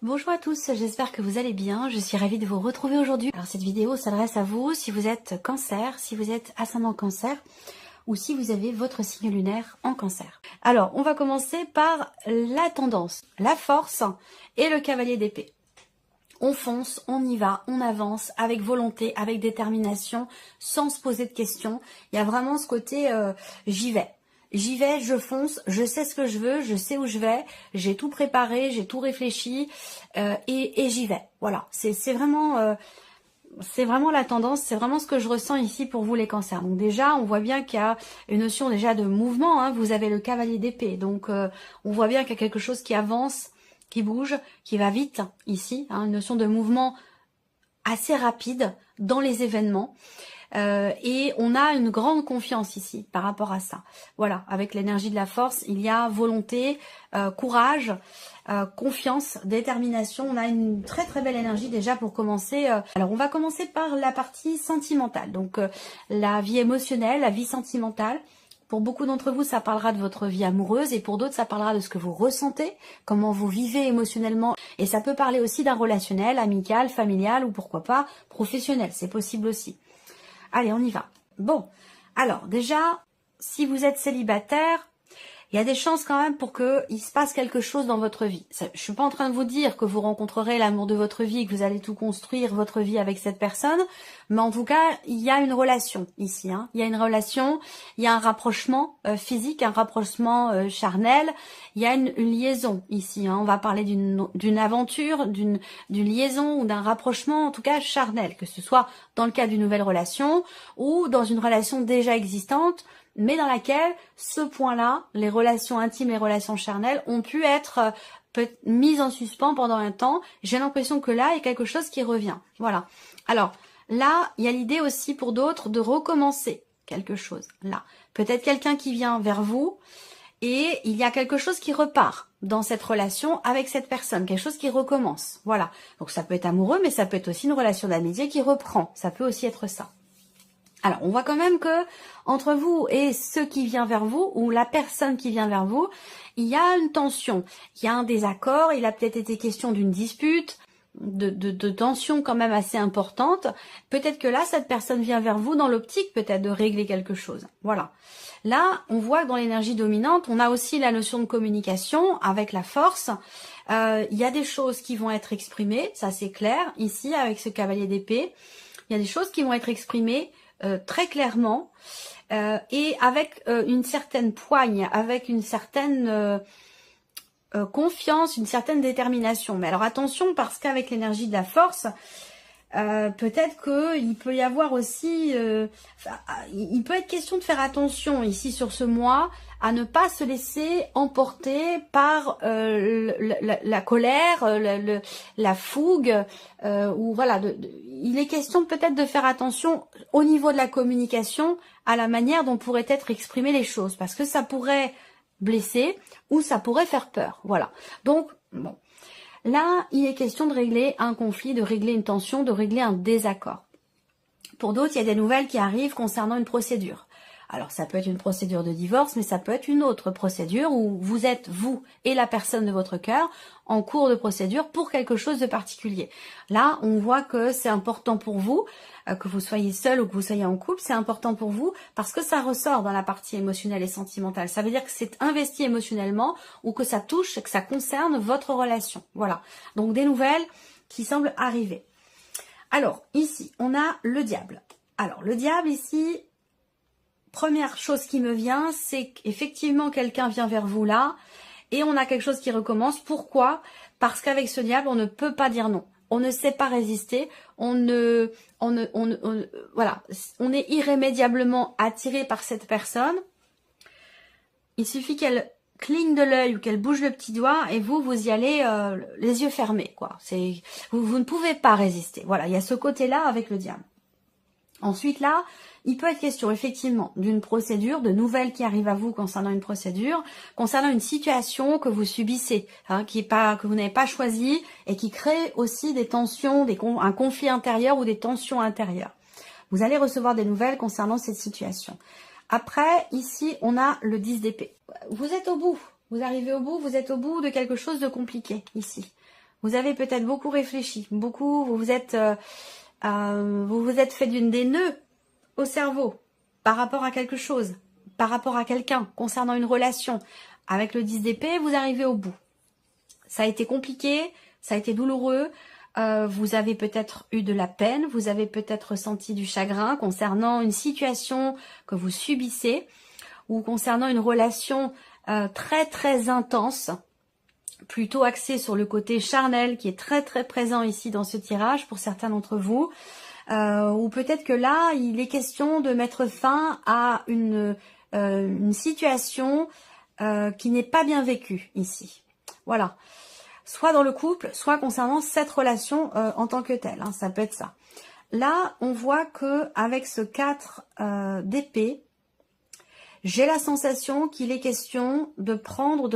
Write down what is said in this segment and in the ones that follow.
Bonjour à tous, j'espère que vous allez bien, je suis ravie de vous retrouver aujourd'hui. Alors cette vidéo s'adresse à vous si vous êtes cancer, si vous êtes ascendant cancer ou si vous avez votre signe lunaire en cancer. Alors on va commencer par la tendance, la force et le cavalier d'épée. On fonce, on y va, on avance avec volonté, avec détermination, sans se poser de questions. Il y a vraiment ce côté j'y vais. J'y vais, je fonce, je sais ce que je veux, je sais où je vais, j'ai tout préparé, j'ai tout réfléchi et j'y vais. Voilà, c'est vraiment la tendance, c'est vraiment ce que je ressens ici pour vous les cancers. Donc déjà, on voit bien qu'il y a une notion déjà de mouvement, hein. Vous avez le cavalier d'épée, donc on voit bien qu'il y a quelque chose qui avance, qui bouge, qui va vite ici, hein, une notion de mouvement assez rapide dans les événements. Et on a une grande confiance ici par rapport à ça. Voilà, avec l'énergie de la force, il y a volonté, courage, confiance, détermination. On a une très très belle énergie déjà pour commencer. Alors on va commencer par la partie sentimentale. Donc la vie émotionnelle, la vie sentimentale. Pour beaucoup d'entre vous, ça parlera de votre vie amoureuse et pour d'autres, ça parlera de ce que vous ressentez, comment vous vivez émotionnellement. Et ça peut parler aussi d'un relationnel, amical, familial ou pourquoi pas professionnel. C'est possible aussi. Allez, on y va. Bon, alors déjà, si vous êtes célibataire, il y a des chances quand même pour qu'il se passe quelque chose dans votre vie. Je ne suis pas en train de vous dire que vous rencontrerez l'amour de votre vie, que vous allez tout construire votre vie avec cette personne, mais en tout cas, il y a une relation ici. Hein. Il y a une relation, il y a un rapprochement physique, un rapprochement charnel, il y a une liaison ici. Hein. On va parler d'une aventure, d'une liaison ou d'un rapprochement, en tout cas charnel, que ce soit dans le cas d'une nouvelle relation ou dans une relation déjà existante, mais dans laquelle ce point-là, les relations intimes et relations charnelles, ont pu être mises en suspens pendant un temps. J'ai l'impression que là, il y a quelque chose qui revient. Voilà. Alors, là, il y a l'idée aussi pour d'autres de recommencer quelque chose. Là, peut-être quelqu'un qui vient vers vous et il y a quelque chose qui repart dans cette relation avec cette personne, quelque chose qui recommence. Voilà. Donc, ça peut être amoureux, mais ça peut être aussi une relation d'amitié qui reprend. Ça peut aussi être ça. Alors, on voit quand même que entre vous et ce qui vient vers vous, ou la personne qui vient vers vous, il y a une tension, il y a un désaccord, il a peut-être été question d'une dispute, de tension quand même assez importante. Peut-être que là, cette personne vient vers vous dans l'optique peut-être de régler quelque chose. Voilà. Là, on voit que dans l'énergie dominante, on a aussi la notion de communication avec la force. Il y a des choses qui vont être exprimées, ça c'est clair, ici avec ce cavalier d'épée. Il y a des choses qui vont être exprimées très clairement et avec une certaine poigne, avec une certaine confiance, une certaine détermination. Mais alors attention parce qu'avec l'énergie de la force, peut-être qu'il peut y avoir aussi, il peut être question de faire attention ici sur ce mois à ne pas se laisser emporter par la colère, la fougue, ou voilà. Il est question peut-être de faire attention au niveau de la communication à la manière dont pourraient être exprimées les choses, parce que ça pourrait blesser ou ça pourrait faire peur. Voilà. Donc bon. Là, il est question de régler un conflit, de régler une tension, de régler un désaccord. Pour d'autres, il y a des nouvelles qui arrivent concernant une procédure. Alors, ça peut être une procédure de divorce, mais ça peut être une autre procédure où vous êtes, vous et la personne de votre cœur, en cours de procédure pour quelque chose de particulier. Là, on voit que c'est important pour vous, que vous soyez seul ou que vous soyez en couple, c'est important pour vous parce que ça ressort dans la partie émotionnelle et sentimentale. Ça veut dire que c'est investi émotionnellement ou que ça touche, que ça concerne votre relation. Voilà. Donc, des nouvelles qui semblent arriver. Alors, ici, on a le diable. Alors, le diable, ici, première chose qui me vient, c'est qu'effectivement, quelqu'un vient vers vous là, et on a quelque chose qui recommence. Pourquoi? Parce qu'avec ce diable, on ne peut pas dire non. On ne sait pas résister. Voilà. On est irrémédiablement attiré par cette personne. Il suffit qu'elle cligne de l'œil ou qu'elle bouge le petit doigt et vous y allez les yeux fermés, quoi. Vous ne pouvez pas résister. Voilà, il y a ce côté-là avec le diable. Ensuite, là, il peut être question effectivement d'une procédure, de nouvelles qui arrivent à vous concernant une procédure, concernant une situation que vous subissez, hein, que vous n'avez pas choisi et qui crée aussi des tensions, un conflit intérieur ou des tensions intérieures. Vous allez recevoir des nouvelles concernant cette situation. Après, ici, on a le 10 d'épée. Vous êtes au bout, vous arrivez au bout, vous êtes au bout de quelque chose de compliqué ici. Vous avez peut-être beaucoup réfléchi, vous vous êtes fait des nœuds au cerveau par rapport à quelque chose, par rapport à quelqu'un, concernant une relation. Avec le 10 d'épée, vous arrivez au bout. Ça a été compliqué, ça a été douloureux, vous avez peut-être eu de la peine, vous avez peut-être ressenti du chagrin concernant une situation que vous subissez ou concernant une relation très très intense, plutôt axée sur le côté charnel qui est très très présent ici dans ce tirage pour certains d'entre vous. Ou peut-être que là, il est question de mettre fin à une situation qui n'est pas bien vécue ici. Voilà. Soit dans le couple, soit concernant cette relation en tant que telle. Hein, ça peut être ça. Là, on voit que avec ce 4 d'épée, j'ai la sensation qu'il est question de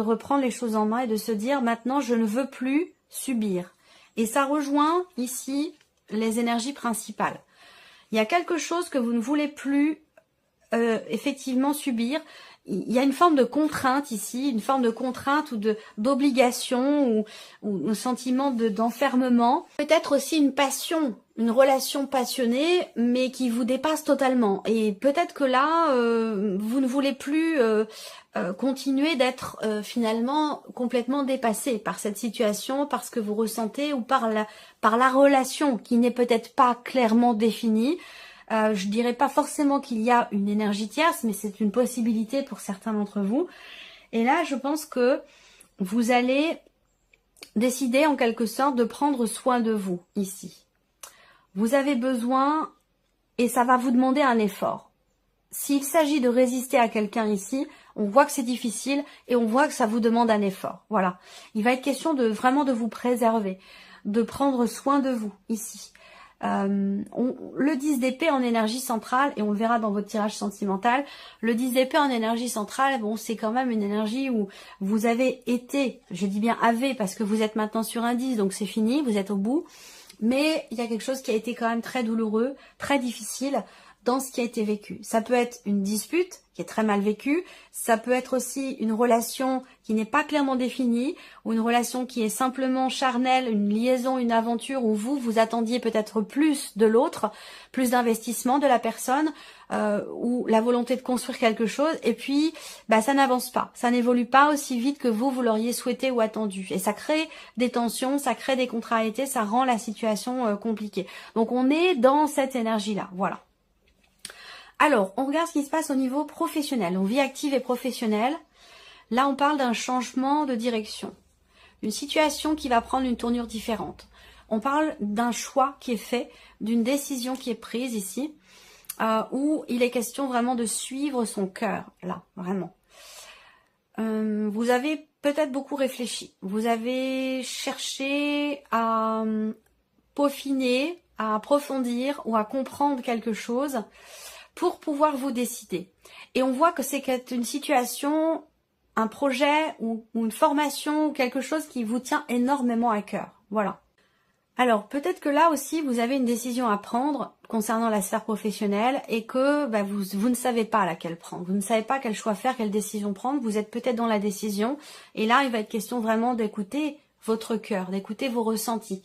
reprendre les choses en main et de se dire maintenant je ne veux plus subir. Et ça rejoint ici les énergies principales. Il y a quelque chose que vous ne voulez plus effectivement subir. Il y a une forme de contrainte ici, une forme de contrainte ou d'obligation ou un sentiment d'enfermement. Peut-être aussi une passion, une relation passionnée, mais qui vous dépasse totalement. Et peut-être que là, vous ne voulez plus continuer d'être finalement complètement dépassé par cette situation, par ce que vous ressentez ou par la relation qui n'est peut-être pas clairement définie. Je dirais pas forcément qu'il y a une énergie tierce, mais c'est une possibilité pour certains d'entre vous. Et là, je pense que vous allez décider en quelque sorte de prendre soin de vous ici. Vous avez besoin, et ça va vous demander un effort. S'il s'agit de résister à quelqu'un ici, on voit que c'est difficile et on voit que ça vous demande un effort. Voilà. Il va être question de vraiment de vous préserver, de prendre soin de vous ici. Le 10 d'épée en énergie centrale, et on le verra dans votre tirage sentimental, le 10 d'épée en énergie centrale, bon, c'est quand même une énergie où vous avez été, je dis bien avez, parce que vous êtes maintenant sur un 10, donc c'est fini, vous êtes au bout, mais il y a quelque chose qui a été quand même très douloureux, très difficile dans ce qui a été vécu. Ça peut être une dispute qui est très mal vécue, ça peut être aussi une relation qui n'est pas clairement définie, ou une relation qui est simplement charnelle, une liaison, une aventure où vous attendiez peut-être plus de l'autre, plus d'investissement de la personne, ou la volonté de construire quelque chose, et puis ça n'avance pas, ça n'évolue pas aussi vite que vous l'auriez souhaité ou attendu. Et ça crée des tensions, ça crée des contrariétés, ça rend la situation compliquée. Donc on est dans cette énergie-là, voilà. Alors, on regarde ce qui se passe au niveau professionnel, en vie active et professionnelle. Là, on parle d'un changement de direction, une situation qui va prendre une tournure différente. On parle d'un choix qui est fait, d'une décision qui est prise ici, où il est question vraiment de suivre son cœur, là, vraiment. Vous avez peut-être beaucoup réfléchi, vous avez cherché à peaufiner, à approfondir ou à comprendre quelque chose pour pouvoir vous décider. Et on voit que c'est une situation, un projet ou une formation ou quelque chose qui vous tient énormément à cœur. Voilà. Alors, peut-être que là aussi, vous avez une décision à prendre concernant la sphère professionnelle et que vous ne savez pas laquelle prendre. Vous ne savez pas quel choix faire, quelle décision prendre. Vous êtes peut-être dans la décision. Et là, il va être question vraiment d'écouter votre cœur, d'écouter vos ressentis.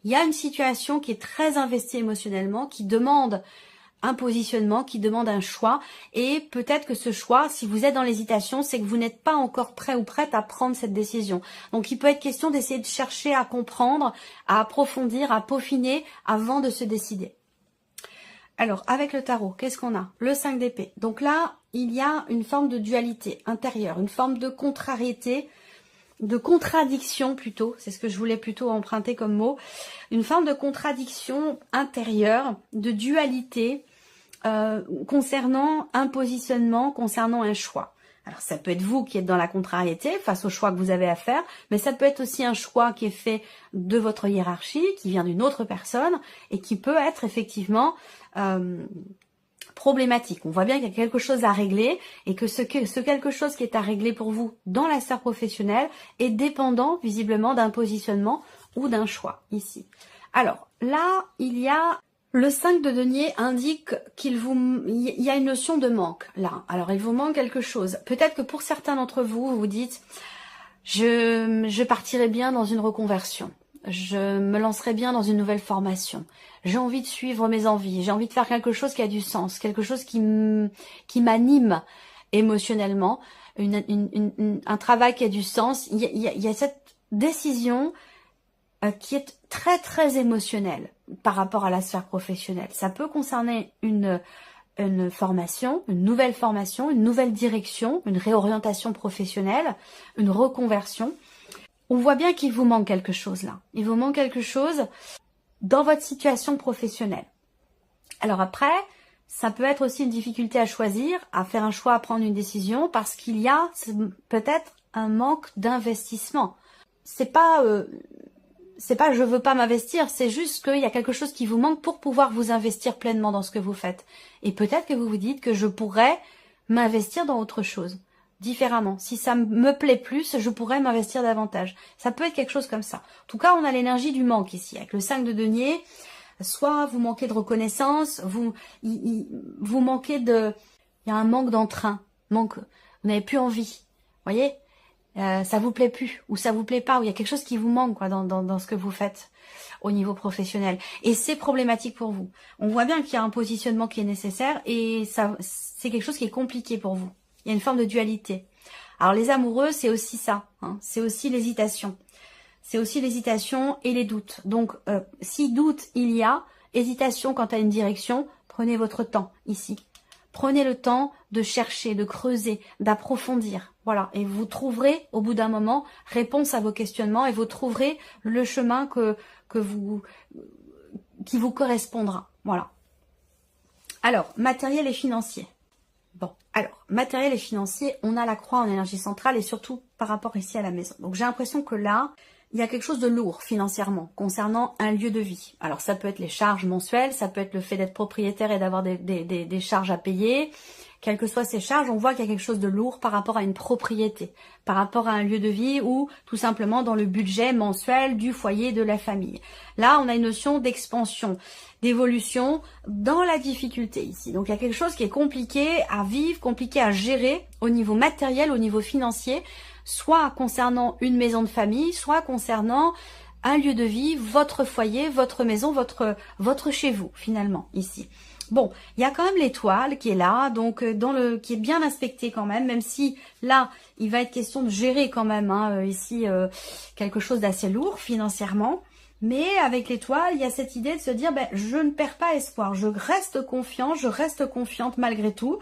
Il y a une situation qui est très investie émotionnellement, qui demande un positionnement, qui demande un choix, et peut-être que ce choix, si vous êtes dans l'hésitation, c'est que vous n'êtes pas encore prêt ou prête à prendre cette décision. Donc il peut être question d'essayer de chercher à comprendre, à approfondir, à peaufiner avant de se décider. Alors avec le tarot, qu'est-ce qu'on a? Le 5 d'épée. Donc là, il y a une forme de dualité intérieure, une forme de contrariété, de contradiction plutôt, c'est ce que je voulais plutôt emprunter comme mot, une forme de contradiction intérieure, de dualité, concernant un positionnement, concernant un choix. Alors ça peut être vous qui êtes dans la contrariété face au choix que vous avez à faire, mais ça peut être aussi un choix qui est fait de votre hiérarchie, qui vient d'une autre personne et qui peut être effectivement problématique. On voit bien qu'il y a quelque chose à régler et que ce quelque chose qui est à régler pour vous dans la sphère professionnelle est dépendant visiblement d'un positionnement ou d'un choix ici. Alors là, il y a le 5 de denier indique il y a une notion de manque là. Alors il vous manque quelque chose. Peut-être que pour certains d'entre vous, vous vous dites je partirai bien dans une reconversion. je me lancerai bien dans une nouvelle formation. J'ai envie de suivre mes envies, j'ai envie de faire quelque chose qui a du sens, quelque chose qui m'anime émotionnellement, un travail qui a du sens. Il y a cette décision qui est très très émotionnelle par rapport à la sphère professionnelle. Ça peut concerner une formation, une nouvelle direction, une réorientation professionnelle, une reconversion. On voit bien qu'il vous manque quelque chose là. Il vous manque quelque chose dans votre situation professionnelle. Alors après, ça peut être aussi une difficulté à choisir, à faire un choix, à prendre une décision, parce qu'il y a peut-être un manque d'investissement. C'est pas je veux pas m'investir, c'est juste qu'il y a quelque chose qui vous manque pour pouvoir vous investir pleinement dans ce que vous faites. Et peut-être que vous vous dites que je pourrais m'investir dans autre chose, différemment. Si ça me plaît plus, je pourrais m'investir davantage. Ça peut être quelque chose comme ça. En tout cas, on a l'énergie du manque ici. Avec le 5 de denier, soit vous manquez de reconnaissance, vous manquez de... Il y a un manque d'entrain, vous n'avez plus envie, voyez, ça vous plaît plus, ou ça vous plaît pas, ou il y a quelque chose qui vous manque quoi, dans ce que vous faites au niveau professionnel. Et c'est problématique pour vous. On voit bien qu'il y a un positionnement qui est nécessaire et ça, c'est quelque chose qui est compliqué pour vous. Il y a une forme de dualité. Alors les amoureux, c'est aussi ça, hein, c'est aussi l'hésitation. C'est aussi l'hésitation et les doutes. Donc, si doute il y a, hésitation quant à une direction, prenez votre temps ici. Prenez le temps de chercher, de creuser, d'approfondir. Voilà, et vous trouverez au bout d'un moment réponse à vos questionnements et vous trouverez le chemin qui vous correspondra. Voilà. Alors, matériel et financier. Bon, alors, matériel et financier, on a la croix en énergie centrale et surtout par rapport ici à la maison. Donc, j'ai l'impression que là, il y a quelque chose de lourd financièrement concernant un lieu de vie. Alors ça peut être les charges mensuelles, ça peut être le fait d'être propriétaire et d'avoir des charges à payer. Quelles que soient ces charges, on voit qu'il y a quelque chose de lourd par rapport à une propriété, par rapport à un lieu de vie ou tout simplement dans le budget mensuel du foyer de la famille. Là, on a une notion d'expansion, d'évolution dans la difficulté ici. Donc il y a quelque chose qui est compliqué à vivre, compliqué à gérer au niveau matériel, au niveau financier, soit concernant une maison de famille, soit concernant un lieu de vie, votre foyer, votre maison, votre chez vous, finalement, ici. Bon, il y a quand même l'étoile qui est là, donc qui est bien inspectée quand même si là, il va être question de gérer quand même, hein, ici, quelque chose d'assez lourd financièrement. Mais avec l'étoile, il y a cette idée de se dire, ben, je ne perds pas espoir, je reste confiant, je reste confiante malgré tout.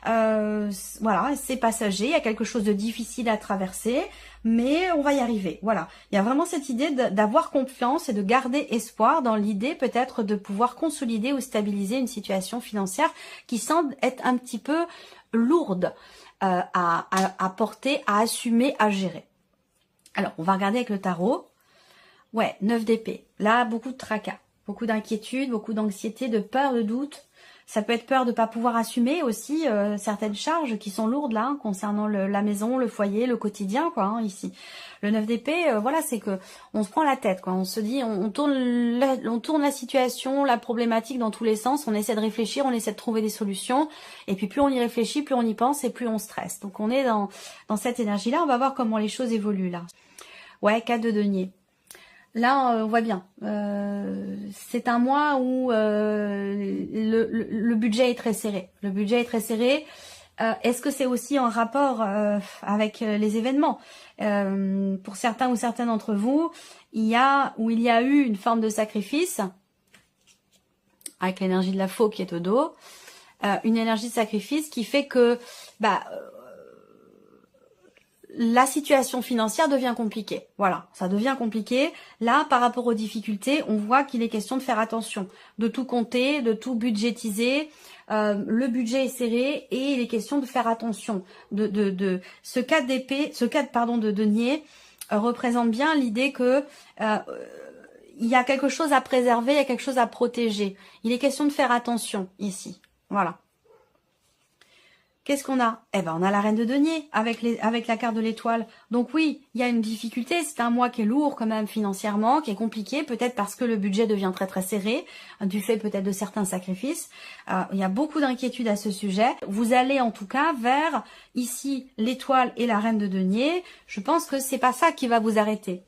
Voilà, c'est passager, il y a quelque chose de difficile à traverser, mais on va y arriver. Voilà, il y a vraiment cette idée d'avoir confiance et de garder espoir dans l'idée peut-être de pouvoir consolider ou stabiliser une situation financière qui semble être un petit peu lourde à porter, à assumer, à gérer. Alors, on va regarder avec le tarot. Ouais, 9 d'épée. Là, beaucoup de tracas, beaucoup d'inquiétude, beaucoup d'anxiété, de peur, de doute. Ça peut être peur de ne pas pouvoir assumer aussi certaines charges qui sont lourdes là, hein, concernant la maison, le foyer, le quotidien, quoi, hein, ici. Le 9 d'épée, voilà, c'est que on se prend la tête, quoi. On se dit, on tourne la situation, la problématique dans tous les sens. On essaie de réfléchir, on essaie de trouver des solutions. Et puis plus on y réfléchit, plus on y pense et plus on stresse. Donc on est dans cette énergie-là. On va voir comment les choses évoluent là. Ouais, 4 de denier. Là, on voit bien. C'est un mois où le budget est très serré. Le budget est très serré. Est-ce que c'est aussi en rapport avec les événements? Pour certains ou certaines d'entre vous, il y a eu une forme de sacrifice avec l'énergie de la faux qui est au dos. Une énergie de sacrifice qui fait que la situation financière devient compliquée. Voilà, ça devient compliqué. Là, par rapport aux difficultés, on voit qu'il est question de faire attention, de tout compter, de tout budgétiser. Le budget est serré et il est question de faire attention. Ce 4 d'épée, de denier représente bien l'idée que il y a quelque chose à préserver, il y a quelque chose à protéger. Il est question de faire attention ici. Voilà. Qu'est-ce qu'on a? Eh ben, on a la reine de denier avec la carte de l'étoile. Donc oui, il y a une difficulté. C'est un mois qui est lourd quand même financièrement, qui est compliqué, peut-être parce que le budget devient très très serré, du fait peut-être de certains sacrifices. Il y a beaucoup d'inquiétudes à ce sujet. Vous allez en tout cas vers ici l'étoile et la reine de denier. Je pense que c'est pas ça qui va vous arrêter.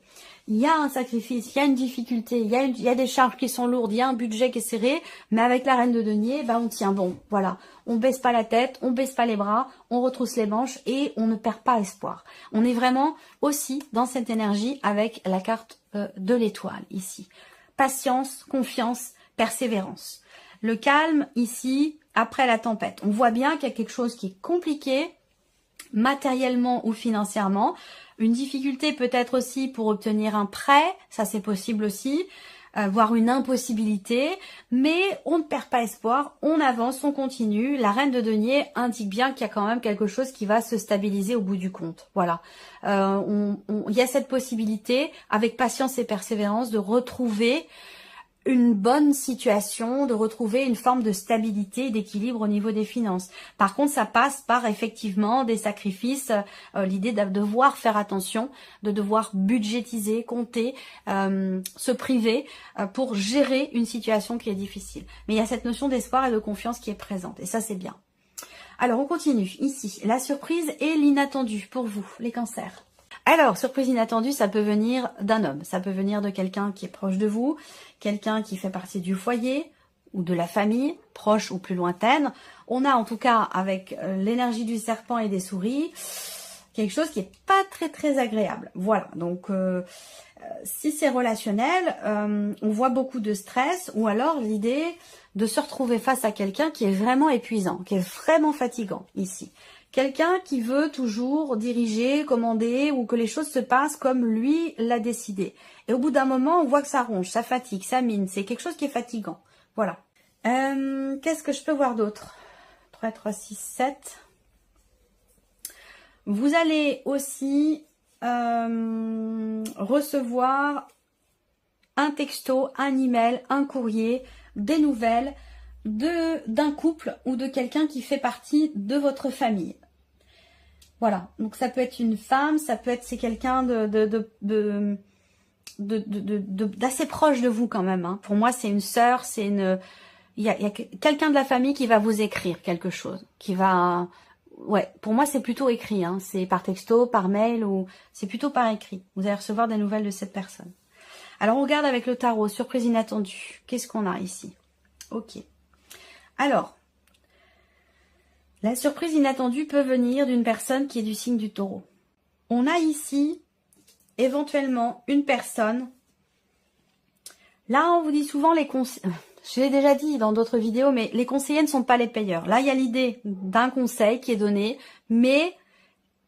il y a un sacrifice, il y a une difficulté, il y a des charges qui sont lourdes, il y a un budget qui est serré, mais avec la reine de denier, on tient bon, voilà. On baisse pas la tête, on baisse pas les bras, on retrousse les manches et on ne perd pas espoir. On est vraiment aussi dans cette énergie avec la carte de l'étoile ici. Patience, confiance, persévérance. Le calme ici, après la tempête. On voit bien qu'il y a quelque chose qui est compliqué, matériellement ou financièrement. Une difficulté peut-être aussi pour obtenir un prêt, ça c'est possible aussi, voire une impossibilité, mais on ne perd pas espoir, on avance, on continue. La reine de denier indique bien qu'il y a quand même quelque chose qui va se stabiliser au bout du compte. Voilà, il y a cette possibilité, avec patience et persévérance, de retrouver une bonne situation, de retrouver une forme de stabilité, d'équilibre au niveau des finances. Par contre, ça passe par effectivement des sacrifices, l'idée de devoir faire attention, de devoir budgétiser, compter, se priver pour gérer une situation qui est difficile. Mais il y a cette notion d'espoir et de confiance qui est présente et ça c'est bien. Alors on continue ici, la surprise et l'inattendu pour vous, les cancers. Alors, surprise inattendue, ça peut venir d'un homme, ça peut venir de quelqu'un qui est proche de vous, quelqu'un qui fait partie du foyer ou de la famille, proche ou plus lointaine. On a en tout cas, avec l'énergie du serpent et des souris, quelque chose qui est pas très agréable. Voilà, donc si c'est relationnel, on voit beaucoup de stress ou alors l'idée de se retrouver face à quelqu'un qui est vraiment épuisant, qui est vraiment fatigant ici. Quelqu'un qui veut toujours diriger, commander ou que les choses se passent comme lui l'a décidé. Et au bout d'un moment, on voit que ça ronge, ça fatigue, ça mine. C'est quelque chose qui est fatigant. Voilà. Qu'est-ce que je peux voir d'autre? 3, 3, 6, 7. Vous allez aussi recevoir un texto, un email, un courrier, des nouvelles d'un couple ou de quelqu'un qui fait partie de votre famille. Voilà, donc ça peut être une femme, ça peut être c'est quelqu'un d'assez proche de vous quand même. Hein. Pour moi, c'est une sœur, c'est une, il y a quelqu'un de la famille qui va vous écrire quelque chose, qui va, ouais, pour moi c'est plutôt écrit. Hein. C'est par texto, par mail ou c'est plutôt par écrit. Vous allez recevoir des nouvelles de cette personne. Alors on regarde avec le tarot, surprise inattendue. Qu'est-ce qu'on a ici? Ok. Alors, la surprise inattendue peut venir d'une personne qui est du signe du taureau. On a ici, éventuellement, une personne. Là, on vous dit souvent les conseils. Je l'ai déjà dit dans d'autres vidéos, mais les conseillers ne sont pas les payeurs. Là, il y a l'idée d'un conseil qui est donné, mais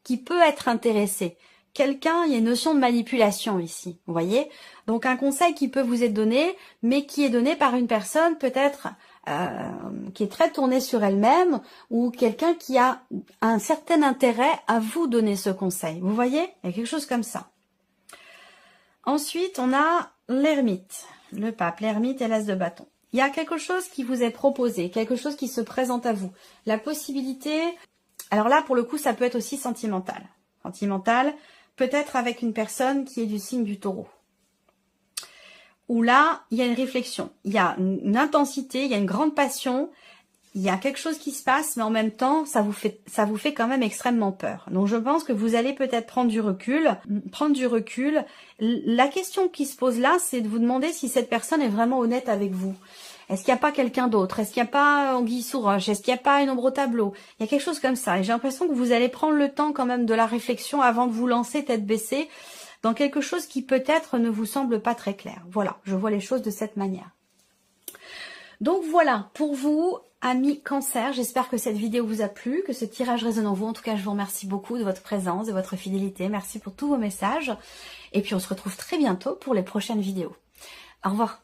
qui peut être intéressé. Quelqu'un, il y a une notion de manipulation ici, vous voyez? Donc, un conseil qui peut vous être donné, mais qui est donné par une personne peut-être qui est très tournée sur elle-même ou quelqu'un qui a un certain intérêt à vous donner ce conseil. Vous voyez? Il y a quelque chose comme ça. Ensuite, on a l'ermite, le pape, l'ermite et l'as de bâton. Il y a quelque chose qui vous est proposé, quelque chose qui se présente à vous. La possibilité, alors là, pour le coup, ça peut être aussi sentimental. Sentimental, peut-être avec une personne qui est du signe du taureau. Où là, il y a une réflexion, il y a une intensité, il y a une grande passion, il y a quelque chose qui se passe, mais en même temps, ça vous fait quand même extrêmement peur. Donc, je pense que vous allez peut-être prendre du recul. La question qui se pose là, c'est de vous demander si cette personne est vraiment honnête avec vous. Est-ce qu'il n'y a pas quelqu'un d'autre? Est-ce qu'il n'y a pas anguille sous roche? Est-ce qu'il n'y a pas une ombre au tableau? Il y a quelque chose comme ça. Et j'ai l'impression que vous allez prendre le temps quand même de la réflexion avant de vous lancer tête baissée dans quelque chose qui peut-être ne vous semble pas très clair. Voilà, je vois les choses de cette manière. Donc voilà, pour vous, amis Cancer, j'espère que cette vidéo vous a plu, que ce tirage résonne en vous. En tout cas, je vous remercie beaucoup de votre présence, de votre fidélité. Merci pour tous vos messages. Et puis, on se retrouve très bientôt pour les prochaines vidéos. Au revoir.